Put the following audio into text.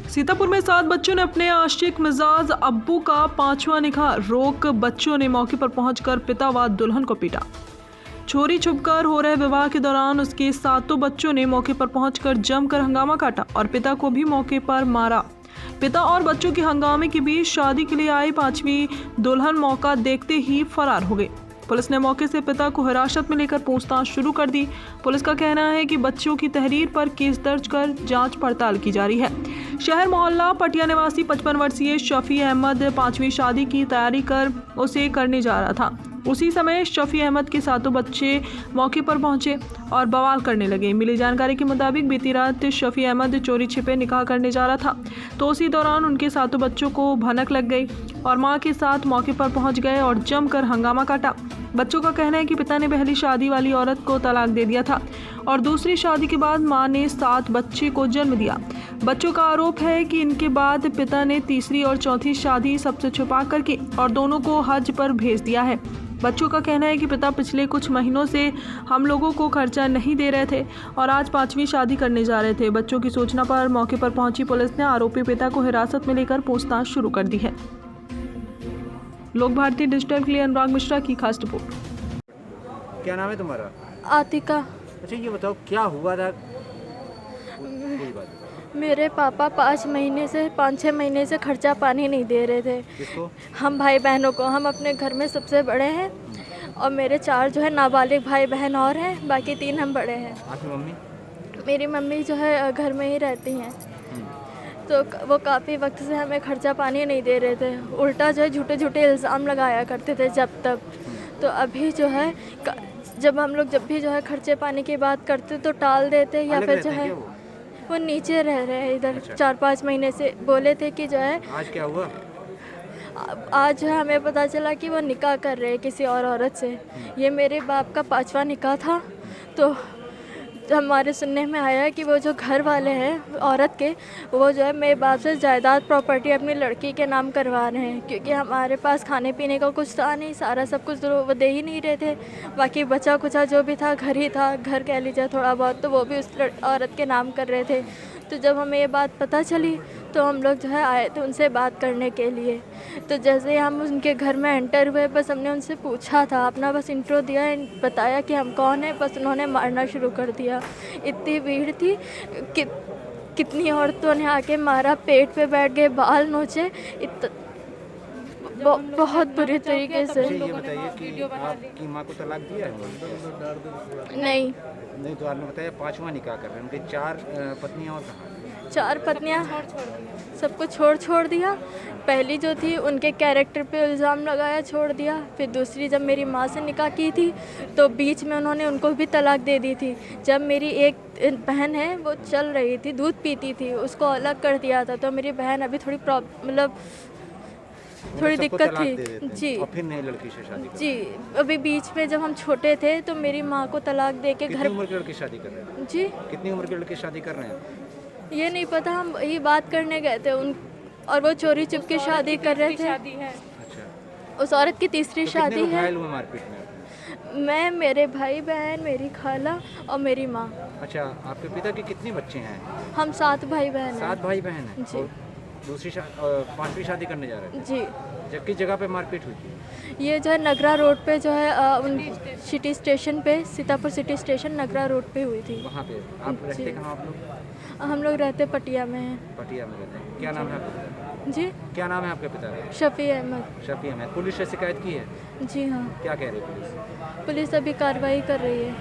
सीतापुर में 7 बच्चों ने अपने आशिक मिजाज अब्बू का 5वां निकाह रोक बच्चों ने मौके पर पहुंचकर पिता व दुल्हन को पीटा। चोरी छुपकर हो रहे विवाह के दौरान उसके 7 बच्चों ने मौके पर पहुंचकर जमकर हंगामा काटा और पिता को भी मौके पर मारा। पिता और बच्चों के हंगामे के बीच शादी के लिए आई 5वीं दुल्हन मौका देखते ही फरार हो गई। पुलिस ने मौके से पिता को हिरासत में लेकर पूछताछ शुरू कर दी। पुलिस का कहना है कि बच्चों की तहरीर पर केस दर्ज कर जांच पड़ताल की जा रही है। शहर मोहल्ला पटिया निवासी 55 वर्षीय शफी अहमद 5वीं शादी की तैयारी कर उसे करने जा रहा था। उसी समय शफी अहमद के 7 बच्चे मौके पर पहुंचे और बवाल करने लगे। मिली जानकारी के मुताबिक बीती रात शफी अहमद चोरी छिपे निकाह करने जा रहा था, तो उसी दौरान उनके 7 बच्चों को भनक लग गई और मां के साथ मौके पर पहुंच गए और जमकर हंगामा काटा। बच्चों का कहना है कि पिता ने पहली शादी वाली औरत को तलाक दे दिया था और दूसरी शादी के बाद मां ने 7 बच्चे को जन्म दिया। बच्चों का आरोप है कि इनके बाद पिता ने तीसरी और चौथी शादी सबसे छुपा कर की और दोनों को हज पर भेज दिया है। बच्चों का कहना है कि पिता पिछले कुछ महीनों से हम लोगों को खर्चा नहीं दे रहे थे और आज 5वीं शादी करने जा रहे थे। बच्चों की सूचना पर मौके पर पहुंची पुलिस ने आरोपी पिता को हिरासत में लेकर पूछताछ शुरू कर दी है। लोक भारती डिजिटल के लिए अनुराग मिश्रा की खास रिपोर्ट। क्या नाम है तुम्हारा? आतिका। अच्छा, ये बताओ क्या हुआ था? मेरे पापा 5-6 महीने से खर्चा पानी नहीं दे रहे थे। किसको? हम भाई बहनों को। हम अपने घर में सबसे बड़े हैं और मेरे 4 जो है नाबालिग भाई बहन और हैं, बाकी 3 हम बड़े हैं। आपकी मम्मी? मेरी मम्मी जो है घर में ही रहती हैं, तो वो काफ़ी वक्त से हमें खर्चा पानी नहीं दे रहे थे। उल्टा जो है झूठे झूठे इल्ज़ाम लगाया करते थे जब तक। तो अभी जो है जब हम लोग जब भी जो है खर्चे पानी की बात करते तो टाल देते या फिर जो है वो नीचे रह रहे हैं इधर। 4-5 महीने से बोले थे कि जो है आज क्या हुआ? आज जो है हमें पता चला कि वो निकाह कर रहे हैं किसी और औरत से। ये मेरे बाप का 5वां निकाह था। तो हमारे सुनने में आया है कि वो जो घर वाले हैं औरत के, वो जो है मेरे बाप से जायदाद प्रॉपर्टी अपनी लड़की के नाम करवा रहे हैं, क्योंकि हमारे पास खाने पीने का कुछ था नहीं। सारा सब कुछ तो वो दे ही नहीं रहे थे। बाकी बचा कुचा जो भी था घर ही था, घर कह लीजिए थोड़ा बहुत, तो वो भी उस औरत के नाम कर रहे थे। तो जब हमें ये बात पता चली तो हम लोग जो है आए थे उनसे बात करने के लिए। तो जैसे ही हम उनके घर में एंटर हुए, बस हमने उनसे पूछा था, अपना बस इंट्रो दिया, बताया कि हम कौन है, बस उन्होंने मारना शुरू कर दिया। इतनी भीड़ थी कि कितनी औरतों ने आके मारा, पेट पे बैठ गए, बाल नोचे, बहुत बुरी तरीके से। ये बताइए कि आपकी माँ को तलाक दिया है? नहीं। तो आपने बताया 5वां निकाह कर रहे हैं, उनके 4 पत्नियाँ और कहाँ? 4 पत्नियाँ सबको छोड़ दिया। पहली जो थी उनके कैरेक्टर पे इल्ज़ाम लगाया, छोड़ दिया। फिर दूसरी जब मेरी माँ से निकाह की थी तो बीच में उन्होंने उनको भी तलाक दे दी थी। जब मेरी एक बहन है वो चल रही थी, दूध पीती थी, उसको अलग कर दिया था। तो मेरी बहन अभी थोड़ी थोड़ी दिक्कत थी जी। और फिर नई लड़की से शादी कर? जी, अभी बीच में जब हम छोटे थे तो मेरी माँ को तलाक दे के घर। कितनी उम्र की लड़की शादी कर रहे हैं? जी, कितनी उम्र की लड़की शादी कर रहे हैं? ये नहीं पता, हम यही बात करने गए थे और वो चोरी चुप के शादी कर रहे थे। अच्छा, उस औरत की तीसरी शादी है। घायल हुए मारपीट में? मैं, मेरे भाई बहन, मेरी खाला और मेरी माँ। अच्छा, आपके पिता के कितने बच्चे हैं? हम 7 भाई बहन हैं। 7 भाई बहन हैं जी। और दूसरी 5वीं शादी करने जा रहे थे? जी। जब किस जगह पे मारपीट हुई थी? ये जो है नगरा रोड पे जो है सिटी स्टेशन पे, सीतापुर सिटी स्टेशन नगरा रोड पे हुई थी। वहाँ पे आप रहते कहाँ आप लोग? हम लोग रहते पटिया में हैं। पटिया में रहते हैं। क्या नाम है आपके पिता? जी, क्या नाम है आपके पिता का? शफी अहमद। शफी अहमद। पुलिस से शिकायत की है? जी हाँ, क्या कह रही है पुलिस? पुलिस अभी कार्रवाई कर रही है।